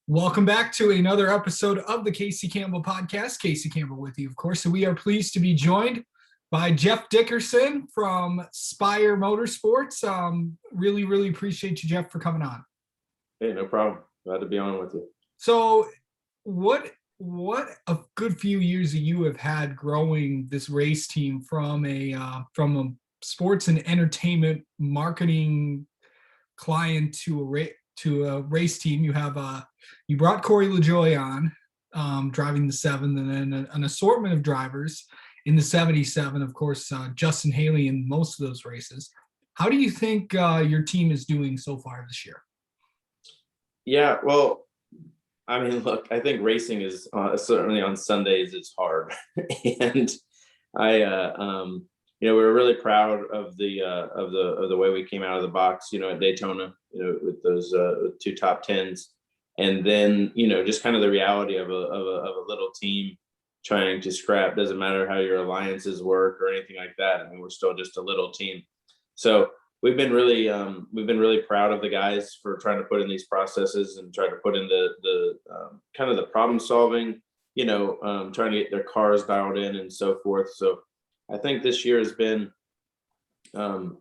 Welcome back to another episode of the Casey Campbell podcast. Casey Campbell with you, of course. So we are pleased to be joined by Jeff Dickerson from Spire Motorsports. Really appreciate you, Jeff, for coming on. Hey, no problem. Glad to be on with you. So what a good few years you have had growing this race team from a sports and entertainment marketing client to a race team. You have you brought Corey LaJoie on driving the 7, and then an assortment of drivers in the 77. Of course, Justin Haley in most of those races. How do you think your team is doing so far this year? Yeah, well, I mean, look, I think racing is certainly on Sundays it's hard, and we were really proud of the way we came out of the box, at Daytona, with those two top tens, and then just kind of the reality of a little team trying to scrap. Doesn't matter how your alliances work or anything like that. I mean, we're still just a little team. So we've been really proud of the guys for trying to put in these processes and try to put in the kind of the problem solving, trying to get their cars dialed in and so forth. So I think this year has been, I'm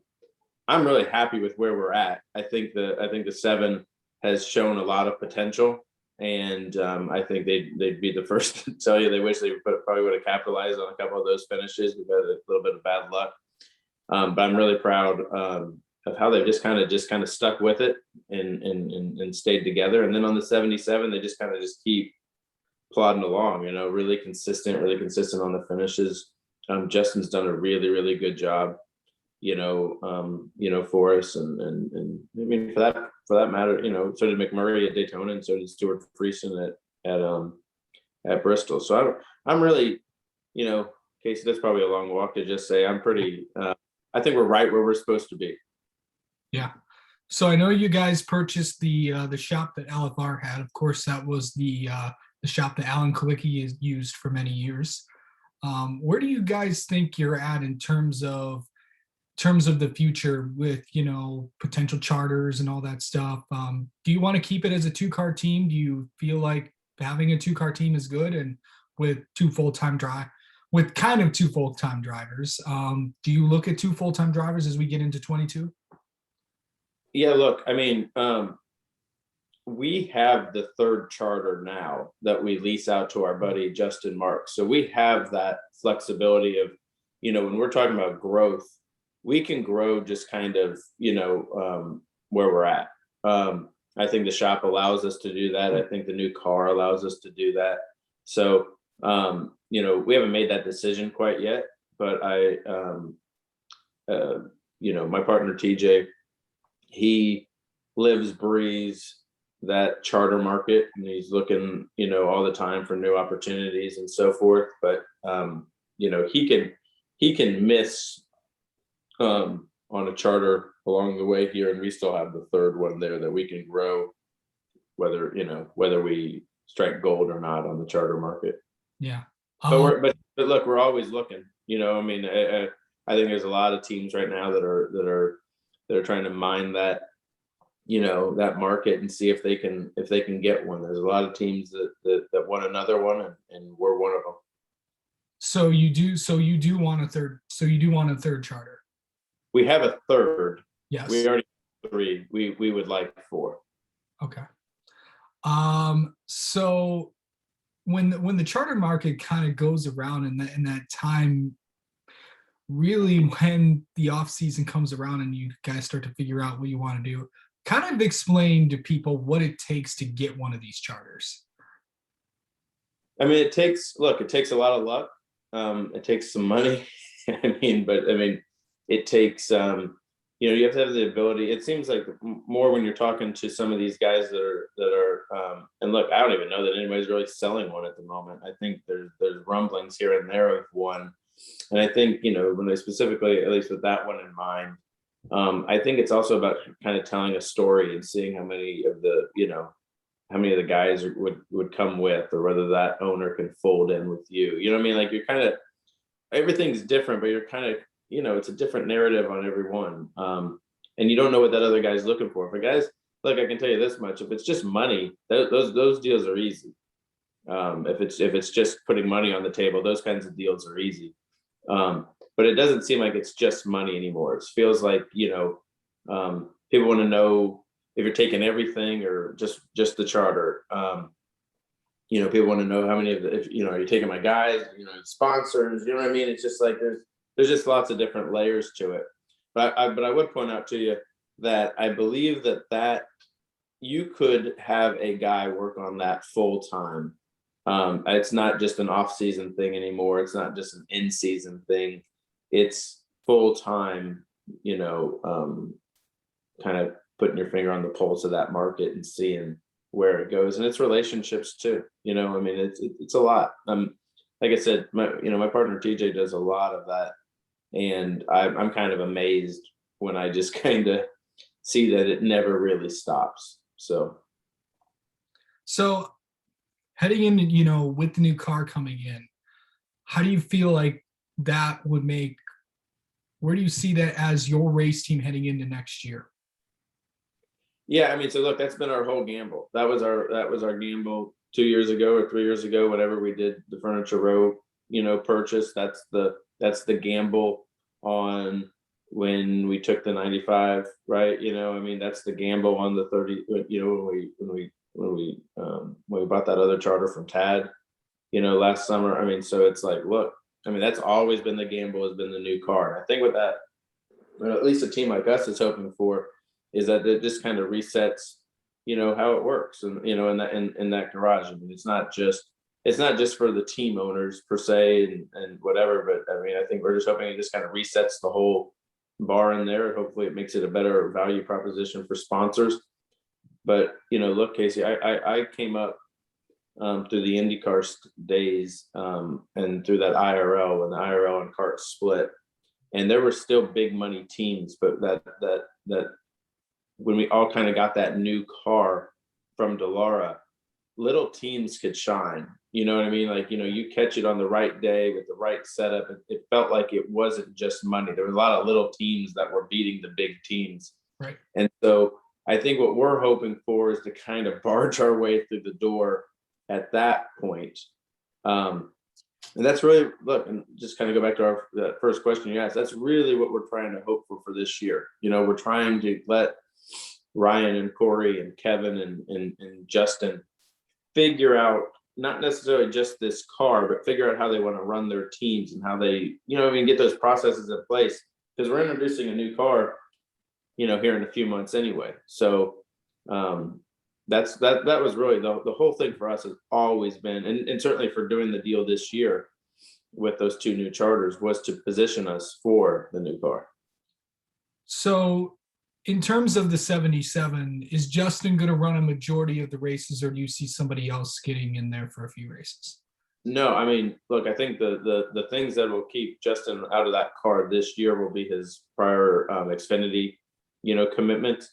really happy with where we're at. I think the 7 has shown a lot of potential, and I think they'd be the first to tell you they wish they probably would have capitalized on a couple of those finishes. We've had a little bit of bad luck, but I'm really proud of how they've just kind of stuck with it and stayed together. And then on the 77, they just keep plodding along. Really consistent on the finishes. Justin's done a really good job, for us, and I mean for that matter, so did McMurray at Daytona, and so did Stuart Friesen at Bristol. So I'm really, Casey, that's probably a long walk to just say I'm pretty. I think we're right where we're supposed to be. Yeah. So I know you guys purchased the shop that LFR had. Of course, that was the shop that Alan Kalicki has used for many years. Where do you guys think you're at in terms of the future with potential charters and all that stuff? Do you want to keep it as a 2-car team? Do you feel like having a 2-car team is good, and with two full-time drivers? Do you look at 2 full-time drivers as we get into 22? Yeah, look, I mean, we have the 3rd charter now that we lease out to our buddy Justin Marks. So we have that flexibility of, when we're talking about growth, we can grow just kind of, where we're at. I think the shop allows us to do that. I think the new car allows us to do that. So, we haven't made that decision quite yet, but my partner TJ, he lives, breathes that charter market, and he's looking, all the time for new opportunities and so forth. But he can miss on a charter along the way here, and we still have the 3rd one there that we can grow, whether we strike gold or not on the charter market. Yeah. But look, we're always looking. I mean, I think there's a lot of teams right now that are trying to mine that, that market and see if they can get one. There's a lot of teams that want another one, and we're one of them. So you do want a third charter. We have a 3rd. Yes. We already have 3. We would like 4. Okay. So when the charter market kind of goes around in that time, really when the off season comes around and you guys start to figure out what you want to do, kind of explain to people what it takes to get one of these charters. I mean, it takes a lot of luck. It takes some money. It takes, you have to have the ability. It seems like more when you're talking to some of these guys that are, and look, I don't even know that anybody's really selling one at the moment. I think there's rumblings here and there of one. And I think, when they specifically, at least with that one in mind, I think it's also about kind of telling a story and seeing how many of the guys would come with, or whether that owner can fold in with you. You know what I mean? Like, you're kind of, everything's different, but you're kind of, it's a different narrative on every one. And you don't know what that other guy's looking for. If a guy's look, I can tell you this much: if it's just money, those deals are easy. If it's just putting money on the table, those kinds of deals are easy. But it doesn't seem like it's just money anymore. It feels like, people want to know if you're taking everything or just the charter. People want to know how many of the, if are you taking my guys, sponsors, you know what I mean? It's just like there's just lots of different layers to it. But I would point out to you that I believe that you could have a guy work on that full time. It's not just an off-season thing anymore. It's not just an in-season thing. It's full time. Kind of putting your finger on the pulse of that market and seeing where it goes, and it's relationships too. It's a lot. Like I said, my partner TJ does a lot of that, and I'm kind of amazed when I just kind of see that it never really stops. So heading into, with the new car coming in, how do you feel like that would make, where do you see that as your race team heading into next year? Yeah, so look, that's been our whole gamble. That was our gamble 2 years ago or 3 years ago, whatever we did the Furniture Row, purchase. That's the gamble on when we took the 95, right? That's the gamble on the 30, when we bought that other charter from Tad, last summer. So it's like, look, that's always been the gamble, has been the new car. And I think with that, at least a team like us is hoping for, is that it just kind of resets, how it works, and in that garage. It's not just for the team owners per se and whatever, but I think we're just hoping it just kind of resets the whole bar in there. Hopefully it makes it a better value proposition for sponsors. But look, Casey, I came up through the IndyCar days, and through that IRL, when the IRL and kart split, and there were still big money teams, but that when we all kind of got that new car from Dallara, little teams could shine. You know what I mean? Like, you catch it on the right day with the right setup. It felt like it wasn't just money. There were a lot of little teams that were beating the big teams. Right. And so I think what we're hoping for is to kind of barge our way through the door at that point. And that's really, look, and just kind of go back to that first question you asked, that's really what we're trying to hope for this year. We're trying to let Ryan and Corey and Kevin and Justin figure out not necessarily just this car, but figure out how they want to run their teams and how they, get those processes in place, because we're introducing a new car, here in a few months anyway. So that was really the whole thing for us, has always been, and certainly for doing the deal this year with those two new charters, was to position us for the new car. So in terms of the 77, is Justin going to run a majority of the races, or do you see somebody else getting in there for a few races? No, look, I think the things that will keep Justin out of that car this year will be his prior Xfinity, commitment.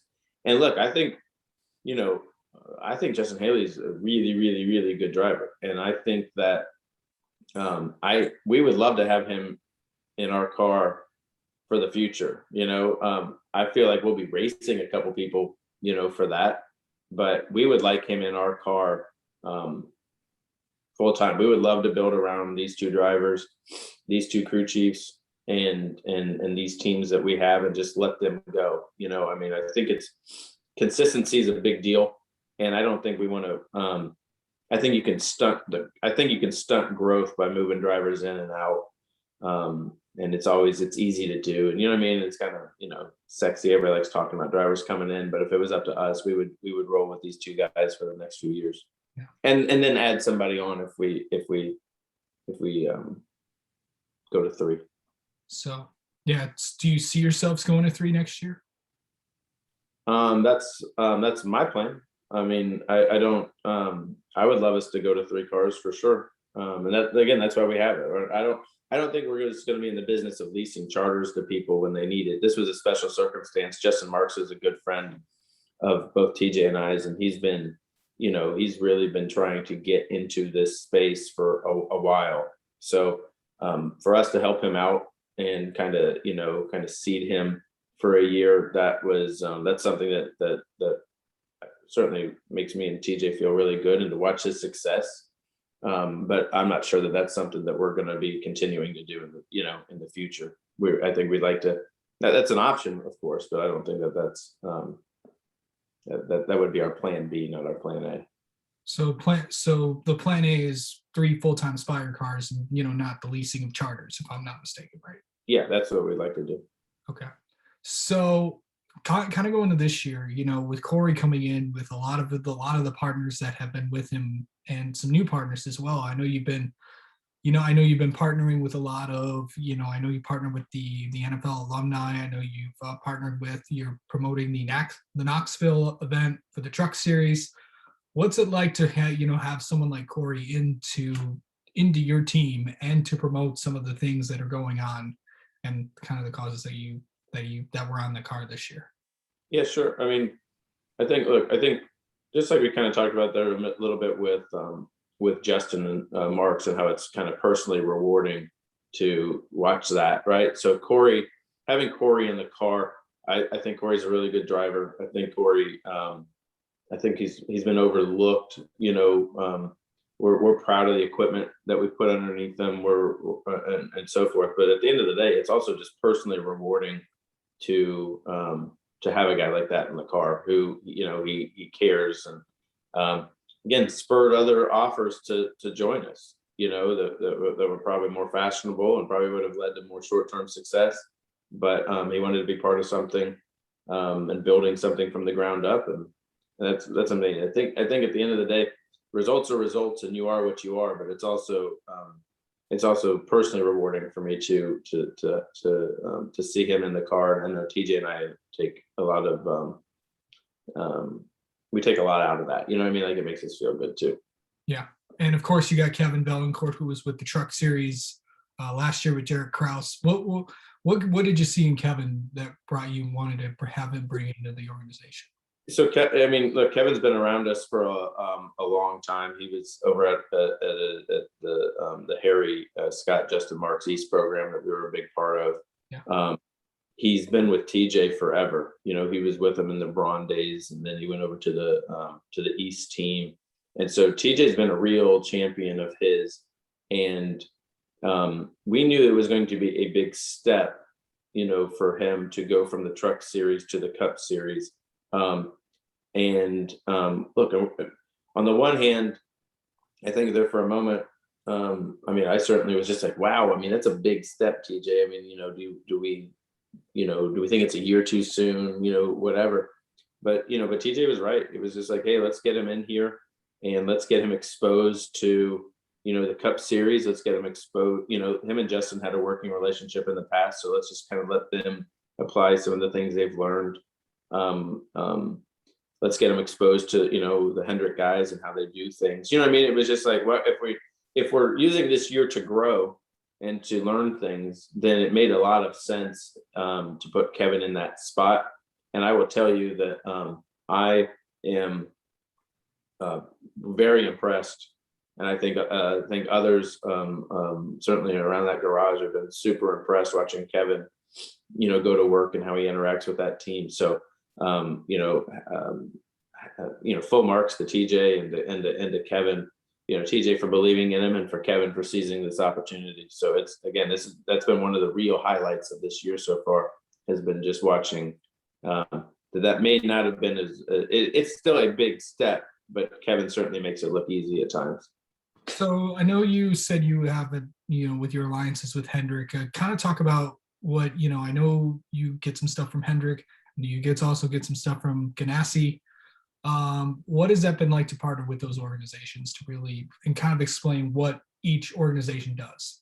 And look, I think Justin Haley is a really, really, really good driver. And I think that we would love to have him in our car for the future. I feel like we'll be racing a couple people, for that, but we would like him in our car full time. We would love to build around these two drivers, these two crew chiefs, and these teams that we have, and just let them go. I think consistency is a big deal, and I don't think we want to. I think you can stunt growth by moving drivers in and out. And it's easy to do, and it's kind of sexy. Everybody likes talking about drivers coming in, but if it was up to us, we would roll with these two guys for the next few years. Yeah. And then add somebody on if we go to 3. So yeah, do you see yourselves going to 3 next year? That's my plan. I don't. I would love us to go to 3 cars for sure. And that's why we have it. I don't think we're just going to be in the business of leasing charters to people when they need it. This was a special circumstance. Justin Marks is a good friend of both TJ and I's, and he's been, he's really been trying to get into this space for a while. So for us to help him out and kind of seed him for a year, that's something that certainly makes me and TJ feel really good, and to watch his success. But I'm not sure that that's something that we're going to be continuing to do in the future. I think we'd like to. That's an option, of course, but I don't think that that's that would be our plan B, not our plan A. So the plan A is 3 full-time Spire cars, and not the leasing of charters, if I'm not mistaken, right? Yeah, that's what we'd like to do. Okay. So kind of going to this year, with Corey coming in with a lot of the partners that have been with him and some new partners as well. I know you've been partnering with a lot of, I know you partnered with the NFL alumni. I know you've partnered with, you're promoting the Knoxville event for the Truck Series. What's it like to have someone like Corey into your team and to promote some of the things that are going on and kind of the causes that were on the car this year? Yeah, sure. I mean, I think just like we kind of talked about there a little bit with Justin and Marks, and how it's kind of personally rewarding to watch that, right? So having Corey in the car, I think Corey's a really good driver. I think Corey, I think he's been overlooked. We're proud of the equipment that we put underneath them. And so forth. But at the end of the day, it's also just personally rewarding to have a guy like that in the car who he cares, and again spurred other offers to join us. That were probably more fashionable and probably would have led to more short-term success. But he wanted to be part of something and building something from the ground up, and that's amazing. I think at the end of the day, results are results, and you are what you are. But it's also personally rewarding for me to see him in the car. And I know TJ and I take a lot of we take a lot out of that. You know what I mean? Like, it makes us feel good too. Yeah, and of course you got Kevin Bellencourt, who was with the Truck Series last year with Jared Krause. What did you see in Kevin that brought you and wanted to have him bring into the organization? So, I mean, look, Kevin's been around us for a long time. He was over at the Harry Scott Justin Marks East program that we were a big part of. Yeah. He's been with TJ forever. He was with him in the Braun days, and then he went over to the East team. And so TJ's been a real champion of his, and we knew it was going to be a big step, for him to go from the Truck Series to the Cup Series. Look, on the one hand, I think there for a moment, I mean, I certainly was just like, wow, I mean, that's a big step, TJ. I mean, do we think it's a year too soon, whatever. But TJ was right. It was just like, hey, let's get him in here and let's get him exposed to, the Cup Series. Let's get him exposed. Him and Justin had a working relationship in the past. So let's just kind of let them apply some of the things they've learned. Let's get them exposed to the Hendrick guys and how they do things. I mean, it was just like, well, if we're using this year to grow and to learn things, then it made a lot of sense to put Kevin in that spot. And I will tell you that I am very impressed, and I think others certainly around that garage have been super impressed watching Kevin go to work and how he interacts with that team. So full marks to TJ and to Kevin, TJ for believing in him, and for Kevin for seizing this opportunity. So that's been one of the real highlights of this year so far, has been just watching that may not have been it's still a big step, but Kevin certainly makes it look easy at times. So I know you said you have with your alliances with Hendrick, kind of talk about what, I know you get some stuff from Hendrick, and you also get some stuff from Ganassi. What has that been like to partner with those organizations to really, and kind of explain what each organization does?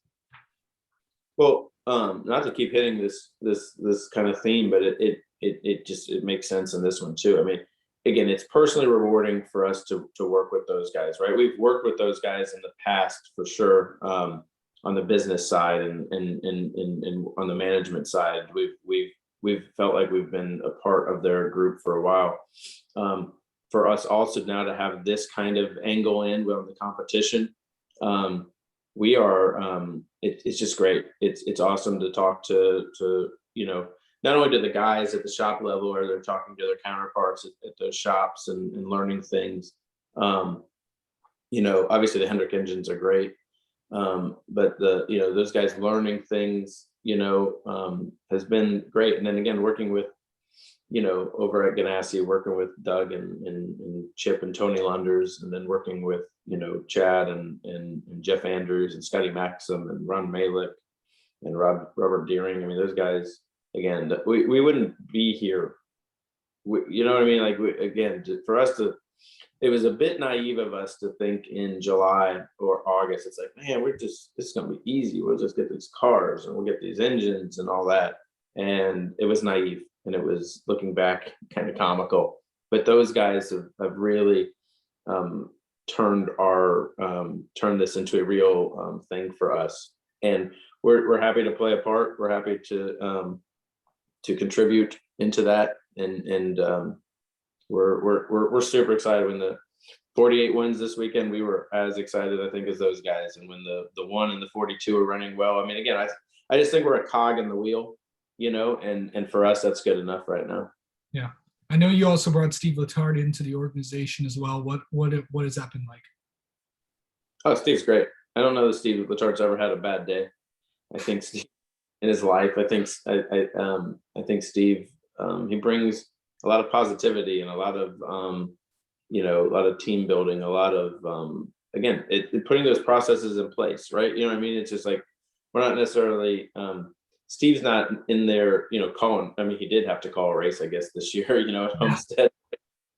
Well, not to keep hitting this kind of theme, but it makes sense in this one too. I mean, again, it's personally rewarding for us to work with those guys, right? We've worked with those guys in the past for sure, on the business side and on the management side. We've felt like we've been a part of their group for a while. For us also now to have this kind of angle in with the competition, we are. It's just great. It's awesome to talk to not only to the guys at the shop level, or they're talking to their counterparts at those shops and learning things. Obviously the Hendrick engines are great, but those guys learning things, has been great. And then again, working with, over at Ganassi, working with Doug and Chip and Tony Lunders, and then working with, Chad and Jeff Andrews and Scotty Maxim and Ron Malik and Robert Deering. I mean, those guys, again, we wouldn't be here. You know what I mean? Like, for us to, it was a bit naive of us to think in July or August, it's like, man, this is going to be easy. We'll just get these cars and we'll get these engines and all that. And it was naive, and it was, looking back, kind of comical. But those guys have really turned this into a real thing for us. And we're happy to play a part. We're happy to contribute into that. And we're super excited. When the 48 wins this weekend, we were as excited, I think, as those guys. And when the 1 and the 42 are running well, I mean, again, I just think we're a cog in the wheel, and for us, that's good enough right now. Yeah. I know you also brought Steve Letarte into the organization as well. What has that been like? Oh, Steve's great. I don't know that Steve Letarte's ever had a bad day. I think Steve, in his life, I think Steve, he brings a lot of positivity and a lot of team building, a lot of, again, putting those processes in place, right? You know what I mean? It's just like, we're not necessarily, Steve's not in there, calling. I mean, he did have to call a race, I guess, this year, at Homestead.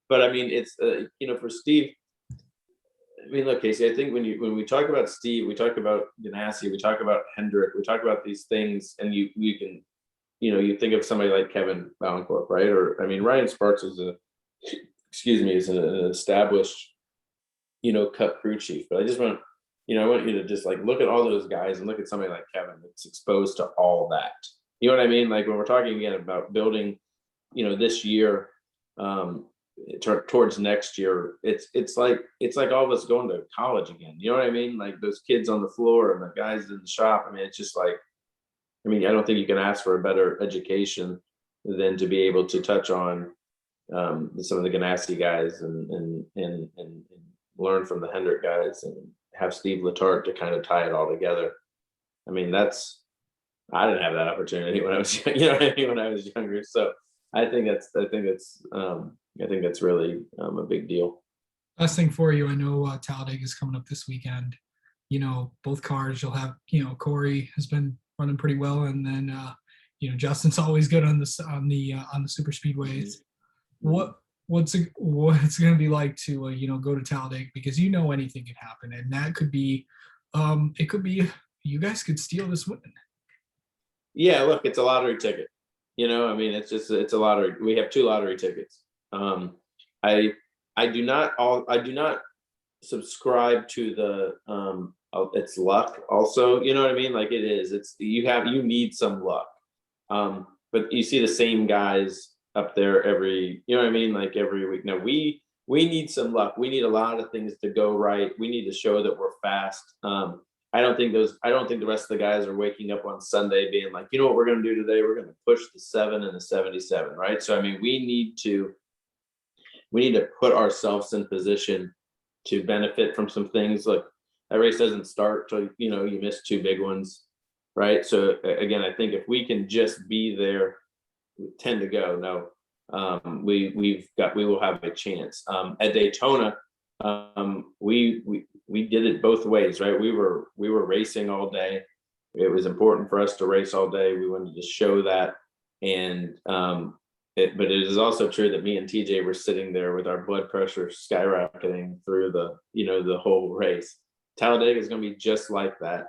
But I mean, it's, for Steve, I mean, look, Casey, I think when we talk about Steve, we talk about Ganassi, we talk about Hendrick, we talk about these things, and you can, you think of somebody like Kevin Valancourt, right? Or, I mean, Ryan Sparks is an established, Cup crew chief. But I just want, I want you to just like look at all those guys and look at somebody like Kevin that's exposed to all that. You know what I mean? Like, when we're talking again about building, this year, towards next year, it's like all of us going to college again. You know what I mean? Like, those kids on the floor and the guys in the shop. I mean, it's just like, I mean, I don't think you can ask for a better education than to be able to touch on some of the Ganassi guys and learn from the Hendrick guys, and have Steve Letarte to kind of tie it all together. I mean, I didn't have that opportunity when I was, when I was younger. So I think that's really a big deal. Last thing for you, I know Talladega is coming up this weekend. Both cars you'll have, Corey has been running pretty well, and then Justin's always good on the super speedways. What's it going to be like to go to Talladega, because anything can happen, and that could be it could be, you guys could steal this win. Yeah, look, it's a lottery ticket. I mean, it's a lottery. We have 2 lottery tickets. I do not subscribe to the it's luck also. You know what I mean? Like, it is. You need some luck. But you see the same guys up there every week. Now we need some luck. We need a lot of things to go right. We need to show that we're fast. I don't think the rest of the guys are waking up on Sunday being like, you know what we're going to do today? We're going to push the 7 and the 77, right? So, I mean, we need to put ourselves in position to benefit from some things. Look, that race doesn't start till, you miss 2 big ones, right? So again, I think if we can just be there with 10 to go, we will have a chance. At Daytona, we did it both ways, right? We were racing all day. It was important for us to race all day. We wanted to show that. And but it is also true that me and TJ were sitting there with our blood pressure skyrocketing through the whole race. Talladega is going to be just like that.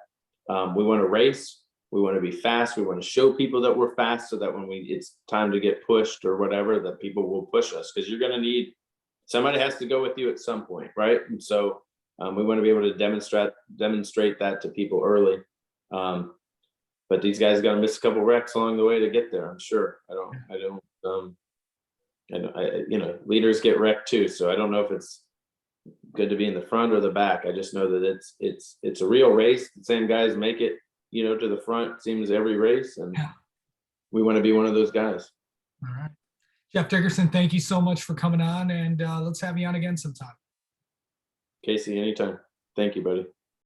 We want to race. We want to be fast. We want to show people that we're fast, so that when it's time to get pushed or whatever, that people will push us, because you're going to need, somebody has to go with you at some point, right? And so we want to be able to demonstrate that to people early. But these guys got to miss a couple wrecks along the way to get there, I'm sure. Leaders get wrecked too, so I don't know if it's good to be in the front or the back. I just know that it's a real race. The same guys make it, to the front, seems, every race, and we want to be one of those guys. All right. Jeff Dickerson, thank you so much for coming on, and let's have you on again sometime. Casey, anytime. Thank you, buddy.